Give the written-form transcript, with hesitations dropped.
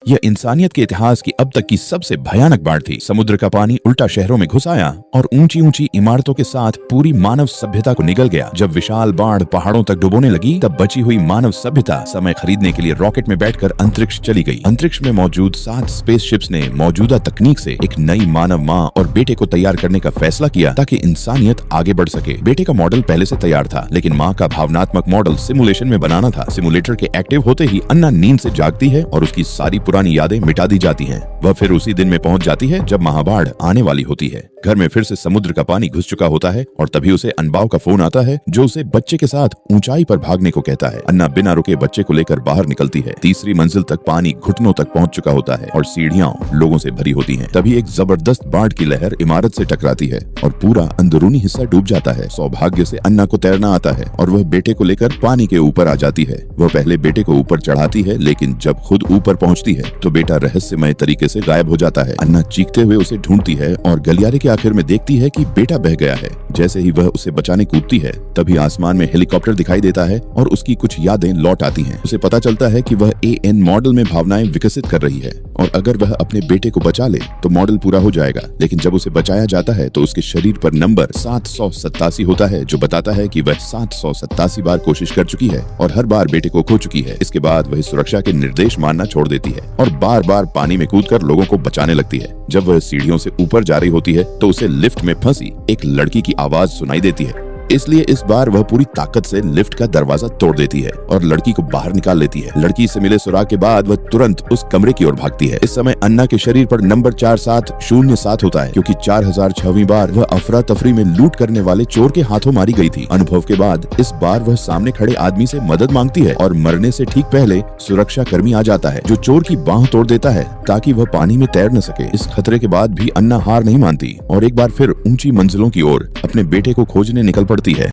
यह इंसानियत के इतिहास की अब तक की सबसे भयानक बाढ़ थी। समुद्र का पानी उल्टा शहरों में घुस आया और ऊंची ऊंची इमारतों के साथ पूरी मानव सभ्यता को निगल गया। जब विशाल बाढ़ पहाड़ों तक डुबोने लगी, तब बची हुई मानव सभ्यता समय खरीदने के लिए रॉकेट में बैठकर अंतरिक्ष चली गई। अंतरिक्ष में मौजूद 7 स्पेसशिप्स ने मौजूदा तकनीक से एक नई मानव माँ और बेटे को तैयार करने का फैसला किया ताकि इंसानियत आगे बढ़ सके। बेटे का मॉडल पहले से तैयार था, लेकिन माँ का भावनात्मक मॉडल सिमुलेशन में बनाना था। सिमुलेटर के एक्टिव होते ही अन्ना नींद से जागती है और उसकी सारी पुरानी यादें मिटा दी जाती हैं। वह फिर उसी दिन में पहुंच जाती है जब महाबाढ़ आने वाली होती है। घर में फिर से समुद्र का पानी घुस चुका होता है और तभी उसे अनबाव का फोन आता है, जो उसे बच्चे के साथ ऊंचाई पर भागने को कहता है। अन्ना बिना रुके बच्चे को लेकर बाहर निकलती है। तीसरी मंजिल तक पानी घुटनों तक पहुंच चुका होता है और सीढ़ियां लोगों से भरी होती हैं। तभी एक जबरदस्त बाढ़ की लहर इमारत से टकराती है और पूरा अंदरूनी हिस्सा डूब जाता है। सौभाग्य से अन्ना को तैरना आता है और वह बेटे को लेकर पानी के ऊपर आ जाती है। वह पहले बेटे को ऊपर चढ़ाती है, लेकिन जब खुद ऊपर पहुंचती है तो बेटा रहस्यमय तरीके से गायब हो जाता है। अन्ना चीखते हुए उसे ढूंढती है और गलियारे के आखिर में देखती है कि बेटा बह गया है। जैसे ही वह उसे बचाने कूदती है, तभी आसमान में हेलीकॉप्टर दिखाई देता है और उसकी कुछ यादें लौट आती हैं। उसे पता चलता है कि वह AN मॉडल में भावनाएं विकसित कर रही है और अगर वह अपने बेटे को बचा ले तो मॉडल पूरा हो जाएगा। लेकिन जब उसे बचाया जाता है तो उसके शरीर पर नंबर 787 होता है, जो बताता है कि वह 787 बार कोशिश कर चुकी है और हर बार बेटे को खो चुकी है। इसके बाद वह सुरक्षा के निर्देश मानना छोड़ देती है और बार बार पानी में कूदकर लोगों को बचाने लगती है। जब वह सीढ़ियों से ऊपर जा रही होती है तो उसे लिफ्ट में फंसी एक लड़की की आवाज सुनाई देती है। इसलिए इस बार वह पूरी ताकत से लिफ्ट का दरवाजा तोड़ देती है और लड़की को बाहर निकाल लेती है। लड़की से मिले सुराग के बाद वह तुरंत उस कमरे की ओर भागती है। इस समय अन्ना के शरीर पर नंबर 4707 होता है, क्योंकि 4006वीं बार वह अफरा तफरी में लूट करने वाले चोर के हाथों मारी गई थी। अनुभव के बाद इस बार वह सामने खड़े आदमी से मदद मांगती है और मरने से ठीक पहले सुरक्षा कर्मी आ जाता है, जो चोर की बांह तोड़ देता है ताकि वह पानी में तैर न सके। इस खतरे के बाद भी अन्ना हार नहीं मानती और एक बार फिर ऊंची मंजिलों की ओर अपने बेटे को खोजने निकल पड़ती है।